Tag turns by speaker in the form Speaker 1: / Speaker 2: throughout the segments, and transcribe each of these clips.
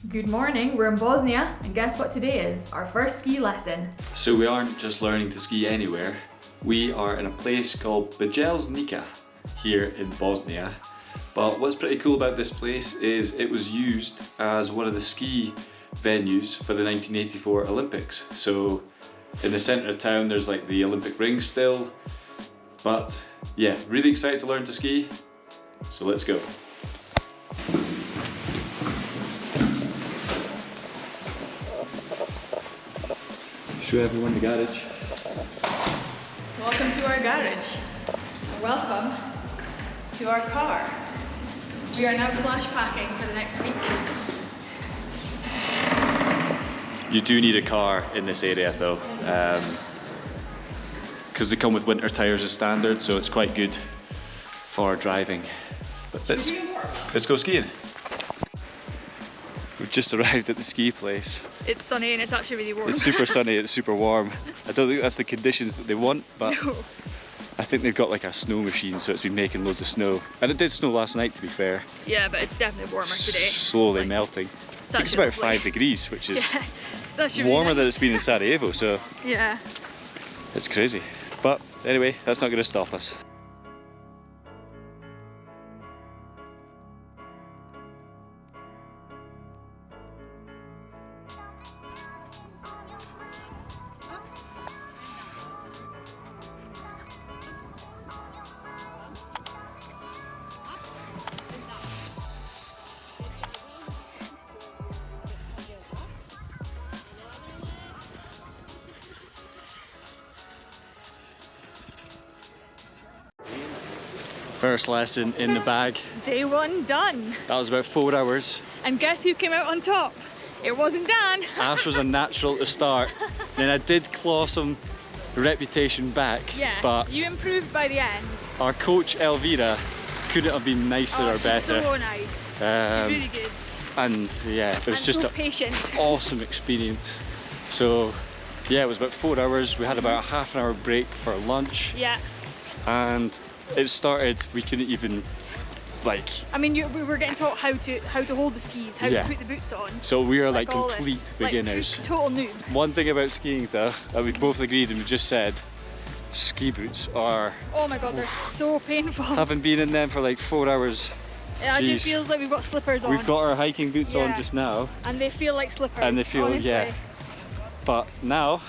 Speaker 1: Good morning, we're in Bosnia, and guess what today is? Our first ski lesson.
Speaker 2: So we aren't just learning to ski anywhere. We are in a place called Bjelašnica here in Bosnia. But what's pretty cool about this place is it was used as one of the ski venues for the 1984 Olympics. So in the centre of town there's like the Olympic rings still. But yeah, really excited to learn to ski. So let's go. Show everyone the garage.
Speaker 1: Welcome to our garage. Welcome to our car. We are now flash packing for the next week.
Speaker 2: You do need a car in this area though, because they come with winter tyres as standard, so it's quite good for driving. But let's go skiing. We've just arrived at the ski place.
Speaker 1: It's sunny and it's actually really warm.
Speaker 2: It's super sunny, it's super warm. I don't think that's the conditions that they want, but no. I think they've got like a snow machine, so it's been making loads of snow. And it did snow last night, to be fair.
Speaker 1: Yeah, but it's definitely warmer today.
Speaker 2: Slowly melting. I think it's about 5 degrees, which is warmer than it's been in Sarajevo, so
Speaker 1: yeah,
Speaker 2: it's crazy. But anyway, that's not going to stop us. First lesson in the bag.
Speaker 1: Day one done.
Speaker 2: That was about 4 hours.
Speaker 1: And guess who came out on top? It wasn't Dan.
Speaker 2: Ash was a natural to start. Then I did claw some reputation back.
Speaker 1: Yeah,
Speaker 2: but
Speaker 1: you improved by the end.
Speaker 2: Our coach Elvira couldn't have been nicer or better.
Speaker 1: So nice. She's really good.
Speaker 2: And yeah, it was just
Speaker 1: an
Speaker 2: awesome experience. So yeah, it was about 4 hours. We had about a half an hour break for lunch.
Speaker 1: Yeah.
Speaker 2: And it started, we couldn't even
Speaker 1: I mean, we were getting taught how to hold the skis, how to put the boots on.
Speaker 2: So we are like complete beginners.
Speaker 1: Like, total noobs.
Speaker 2: One thing about skiing though, that we both agreed and we just said, ski boots are...
Speaker 1: Oh my god, they're so painful.
Speaker 2: Haven't been in them for like 4 hours.
Speaker 1: It actually feels like we've got slippers on.
Speaker 2: We've got our hiking boots on just now.
Speaker 1: And they feel like slippers,
Speaker 2: and they feel,
Speaker 1: honestly.
Speaker 2: yeah. But now,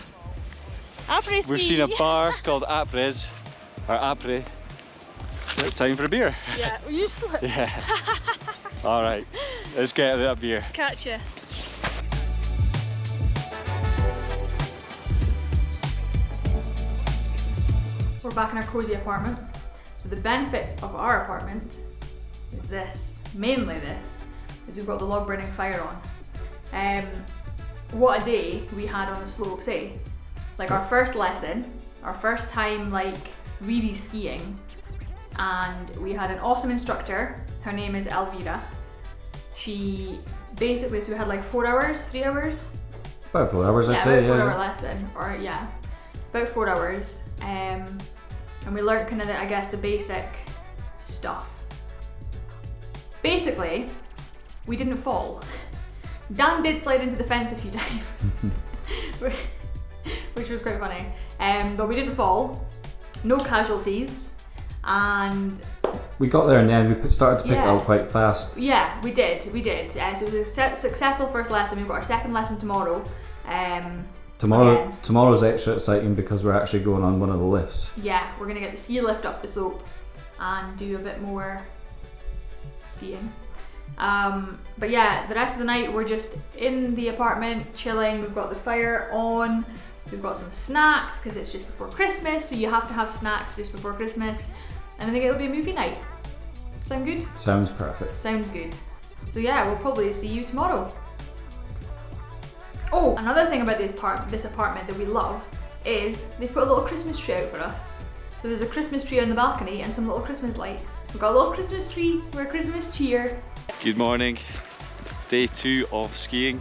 Speaker 2: we're seeing a bar called Apres, or Apre. Time for a beer.
Speaker 1: Yeah, will you slip?
Speaker 2: Yeah. Alright, let's get that beer.
Speaker 1: Catch ya. We're back in our cozy apartment. So the benefits of our apartment is this, mainly this, is we've got the log burning fire on. What a day we had on the slopes, eh? Like our first lesson, our first time like really skiing, and we had an awesome instructor. Her name is Elvira. She basically, so we had like 4 hours, 3 hours?
Speaker 3: About 4 hours, I'd say,
Speaker 1: about 4 hour lesson, or yeah, about 4 hours. And we learned kind of the, I guess, the basic stuff. Basically, we didn't fall. Dan did slide into the fence a few times, which was quite funny. But we didn't fall, no casualties. And
Speaker 3: we got there in the end, we started to pick it up quite fast.
Speaker 1: Yeah, we did. So it was a successful first lesson. We've got our second lesson tomorrow.
Speaker 3: Tomorrow's extra exciting because we're actually going on one of the lifts.
Speaker 1: Yeah, we're gonna get the ski lift up the slope and do a bit more skiing. But yeah, the rest of the night we're just in the apartment chilling. We've got the fire on. We've got some snacks because it's just before Christmas, so you have to have snacks just before Christmas. And I think it'll be a movie night. Sound good?
Speaker 3: Sounds perfect.
Speaker 1: Sounds good. So yeah, we'll probably see you tomorrow. Oh, another thing about this apartment that we love is they've put a little Christmas tree out for us. So there's a Christmas tree on the balcony and some little Christmas lights. We've got a little Christmas tree, we're Christmas cheer.
Speaker 2: Good morning. Day 2 of skiing.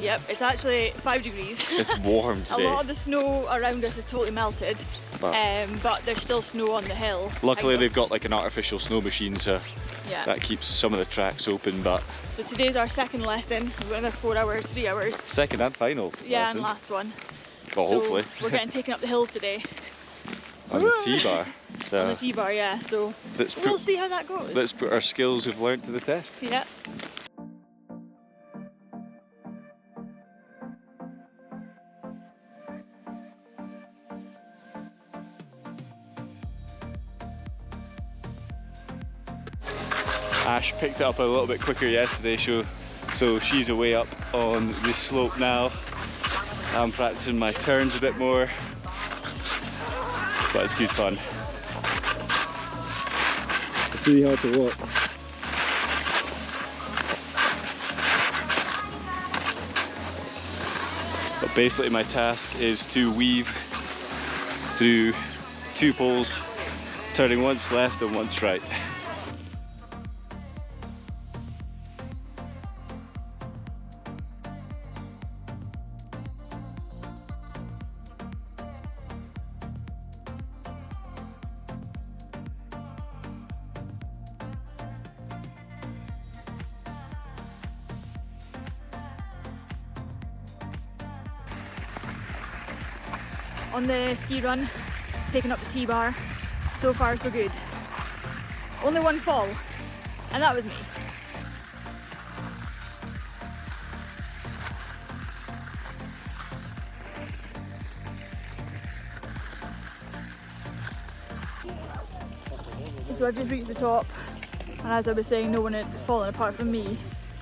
Speaker 1: Yep, it's actually 5 degrees.
Speaker 2: It's warm today.
Speaker 1: A lot of the snow around us is totally melted, but there's still snow on the hill.
Speaker 2: Luckily they've got like an artificial snow machine, so
Speaker 1: yeah,
Speaker 2: that keeps some of the tracks open. But
Speaker 1: so today's our second lesson. We've got another 4 hours, 3 hours.
Speaker 2: Second and final
Speaker 1: Yeah,
Speaker 2: lesson.
Speaker 1: and last one.
Speaker 2: Well,
Speaker 1: so
Speaker 2: hopefully.
Speaker 1: We're getting taken up the hill today.
Speaker 2: On the T-bar. So
Speaker 1: on the T-bar, yeah. So we'll see how that goes.
Speaker 2: Let's put our skills we've learned to the test.
Speaker 1: Yeah.
Speaker 2: Ash picked it up a little bit quicker yesterday, so she's away up on the slope now. I'm practicing my turns a bit more, but it's good fun. It's really hard to walk. But basically my task is to weave through 2 poles, turning once left and once right.
Speaker 1: On the ski run, taking up the T-bar. So far so good. Only one fall, and that was me. So I've just reached the top, and as I was saying, no one had fallen apart from me.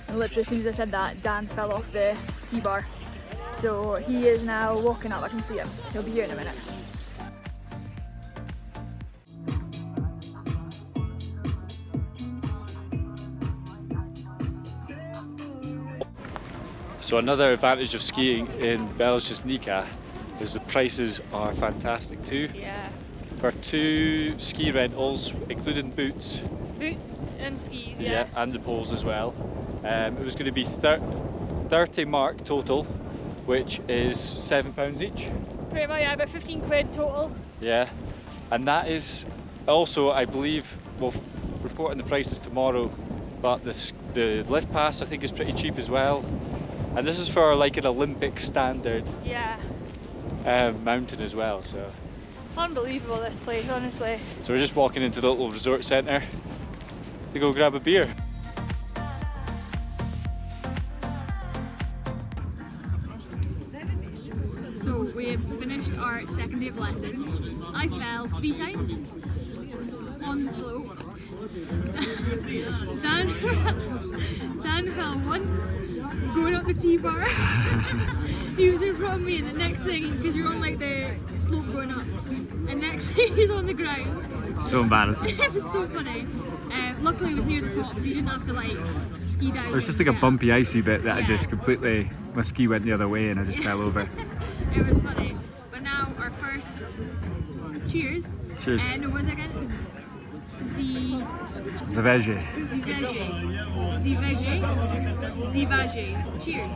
Speaker 1: And literally as soon as I said that, Dan fell off the T-bar. So he is now walking up, I can see him. He'll be here in a minute.
Speaker 2: So another advantage of skiing in Bjelašnica is the prices are fantastic too.
Speaker 1: Yeah.
Speaker 2: For 2 ski rentals, including boots.
Speaker 1: Boots and skis, yeah.
Speaker 2: And the poles as well. It was going to be 30 mark total, which is £7 each.
Speaker 1: Pretty much, yeah, about 15 quid total.
Speaker 2: Yeah, and that is also, I believe, we'll report on the prices tomorrow, but the lift pass I think is pretty cheap as well. And this is for like an Olympic standard mountain as well. So
Speaker 1: unbelievable, this place, honestly.
Speaker 2: So we're just walking into the little resort centre to go grab a beer.
Speaker 1: So we've finished our second day of lessons. I fell 3 times on the slope. Dan fell once going up the T-bar. He was in front of me, and the next thing, because you're on like the slope going up, and next thing he's on the ground.
Speaker 2: So embarrassing.
Speaker 1: It was so funny. Luckily it was near the top, so you didn't have to like ski down.
Speaker 2: It was just like a bumpy icy bit that I just completely, my ski went the other way and I just fell over.
Speaker 1: It was funny. But now our first cheers.
Speaker 2: Cheers.
Speaker 1: And what was it again?
Speaker 2: Zaveje.
Speaker 1: Zivaje. Cheers.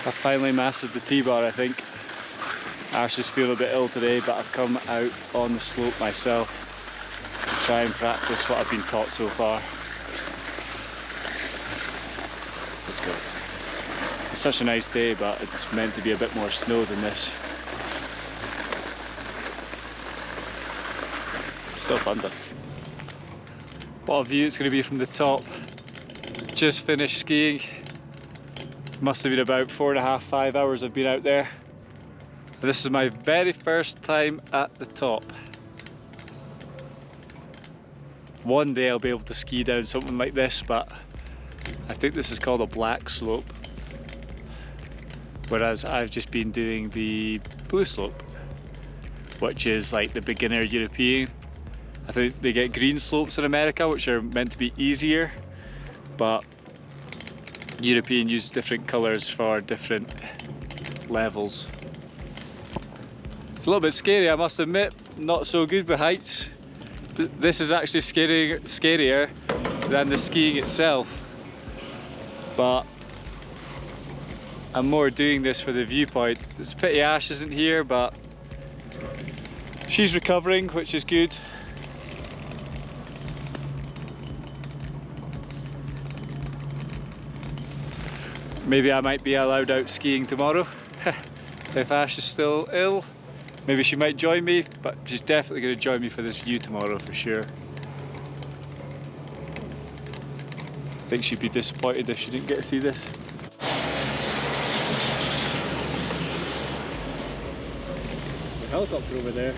Speaker 2: I finally mastered the T-bar, I think. Ash is feeling a bit ill today, but I've come out on the slope myself to try and practice what I've been taught so far. Let's go. It's such a nice day, but it's meant to be a bit more snow than this. Still fun though. What a view it's going to be from the top. Just finished skiing. Must have been about 4.5, 5 hours I've been out there. This is my very first time at the top. One day I'll be able to ski down something like this, but I think this is called a black slope. Whereas I've just been doing the blue slope, which is like the beginner European. I think they get green slopes in America, which are meant to be easier, but European use different colours for different levels. It's a little bit scary, I must admit. Not so good with heights. This is actually scarier than the skiing itself. But I'm more doing this for the viewpoint. It's a pity Ash isn't here, but she's recovering, which is good. Maybe I might be allowed out skiing tomorrow if Ash is still ill. Maybe she might join me, but she's definitely going to join me for this view tomorrow for sure. I think she'd be disappointed if she didn't get to see this. There's a helicopter over there.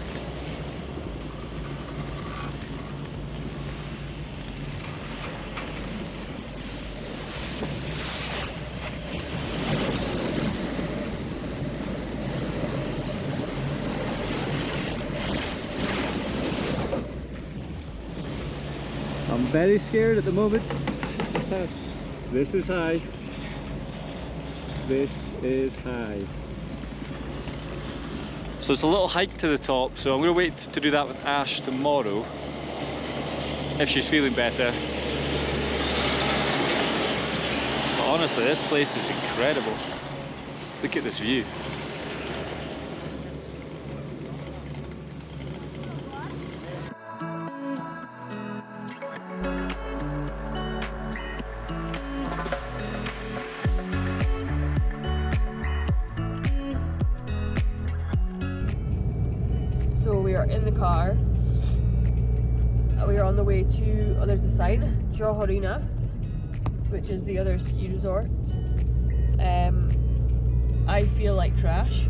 Speaker 2: I'm very scared at the moment. This is high. This is high. So it's a little hike to the top, so I'm going to wait to do that with Ash tomorrow, if she's feeling better. But honestly, this place is incredible. Look at this view.
Speaker 4: So we are in the car. We are on the way to, oh, there's a sign, Bjelašnica, which is the other ski resort. I feel like trash.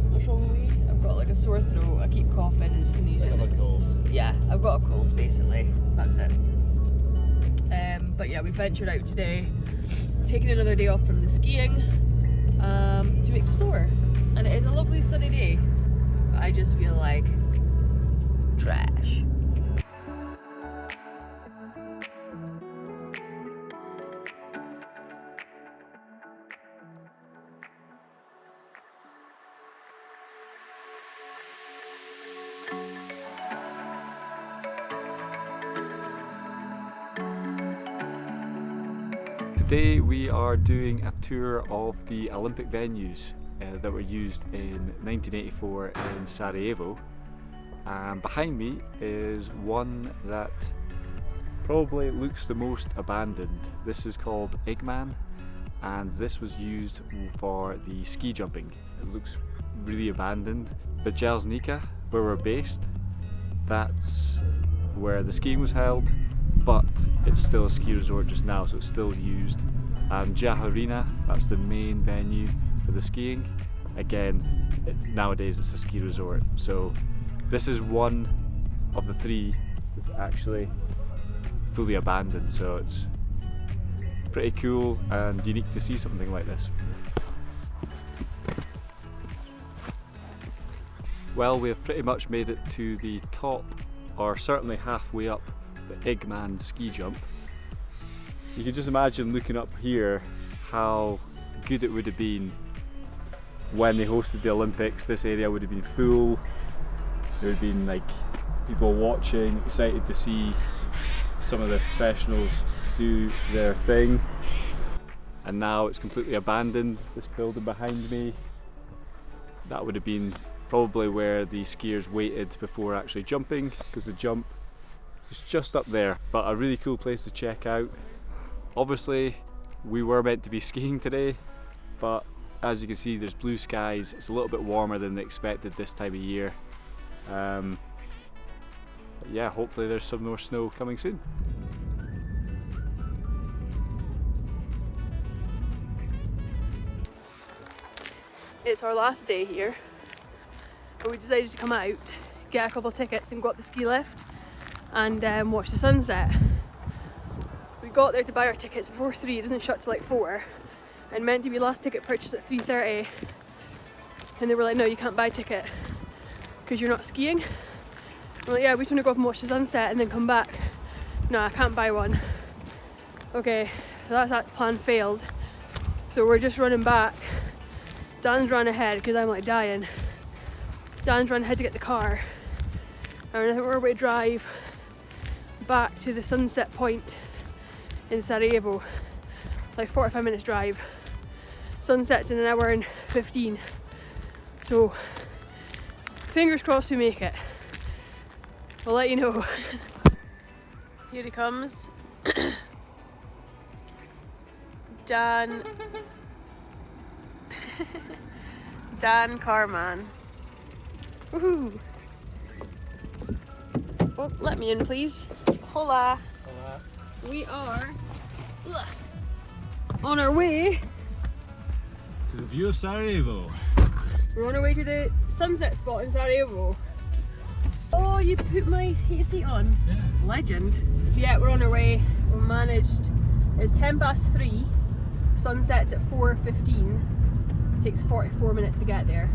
Speaker 4: What's wrong with me? I've got like a sore throat. I keep coughing and sneezing.
Speaker 2: I've got a cold.
Speaker 4: Yeah, I've got a cold basically. That's it. But yeah, we ventured out today, taking another day off from the skiing to explore. And it is a lovely sunny day, but I just feel like trash.
Speaker 2: Today we are doing a tour of the Olympic venues that were used in 1984 in Sarajevo. Behind me is one that probably looks the most abandoned. This is called Eggman, and this was used for the ski jumping. It looks really abandoned. Bjelašnica, where we're based, that's where the skiing was held, but it's still a ski resort just now, so it's still used. And Bjelašnica, that's the main venue for the skiing. Again, nowadays it's a ski resort. So this is one of the three that's actually fully abandoned, so it's pretty cool and unique to see something like this. Well, we have pretty much made it to the top, or certainly halfway up the Eggman ski jump. You can just imagine looking up here how good it would have been when they hosted the Olympics. This area would have been full. There would have been like people watching, excited to see some of the professionals do their thing. And now it's completely abandoned. This building behind me, that would have been probably where the skiers waited before actually jumping, because the jump is just up there. But a really cool place to check out. Obviously we were meant to be skiing today, but as you can see there's blue skies. It's a little bit warmer than they expected this time of year. Yeah, hopefully there's some more snow coming soon.
Speaker 4: It's our last day here, but we decided to come out, get a couple of tickets and go up the ski lift and watch the sunset. We got there to buy our tickets before 3, it doesn't shut till like 4, and meant to be last ticket purchased at 3:30, and they were like, no, you can't buy a ticket because you're not skiing. I'm like, yeah, we just want to go up and watch the sunset and then come back. No, I can't buy one. Okay, so that plan failed. So we're just running back. Dan's run ahead because I'm like dying. Dan's run ahead to get the car. And I think we're about to drive back to the sunset point in Sarajevo. Like 45 minutes drive. Sunset's in an hour and 15. So fingers crossed we make it. I'll let you know. Here he comes. Dan Carman. Woohoo! Oh, let me in, please. Hola.
Speaker 3: Hola.
Speaker 4: We are on our way.
Speaker 2: To the view of Sarajevo.
Speaker 4: We're on our way to the sunset spot in Sarajevo. Oh, you put my heat seat on.
Speaker 2: Yeah.
Speaker 4: Legend. So yeah, we're on our way. We managed. It's 3:10. Sunset's at 4:15. Takes 44 minutes to get there.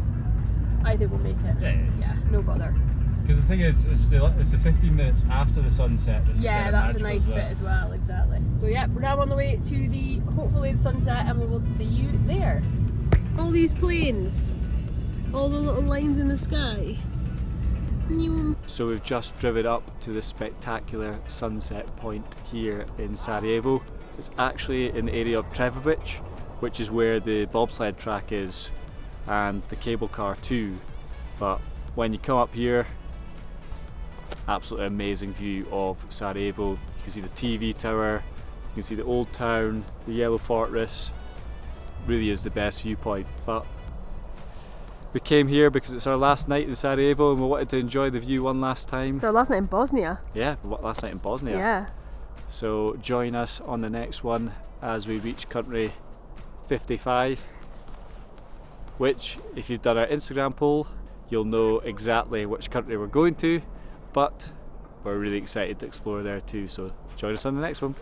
Speaker 4: I think we'll make it. Yeah, no bother.
Speaker 2: Because the thing is, it's the 15 minutes after the sunset that's
Speaker 4: Yeah, that's a nice bit as well, exactly. So yeah, we're now on the way to hopefully the sunset, and we will see you there. All these planes, all the little lines in the sky.
Speaker 2: So we've just driven up to the spectacular sunset point here in Sarajevo. It's actually in the area of Trevovic, which is where the bobsled track is, and the cable car too. But when you come up here, absolutely amazing view of Sarajevo. You can see the TV tower, you can see the old town, the yellow fortress. Really is the best viewpoint. But we came here because it's our last night in Sarajevo and we wanted to enjoy the view one last time.
Speaker 4: It's our last night in Bosnia.
Speaker 2: Yeah, last night in Bosnia.
Speaker 4: Yeah.
Speaker 2: So join us on the next one as we reach country 55, which, if you've done our Instagram poll, you'll know exactly which country we're going to, but we're really excited to explore there too, so join us on the next one.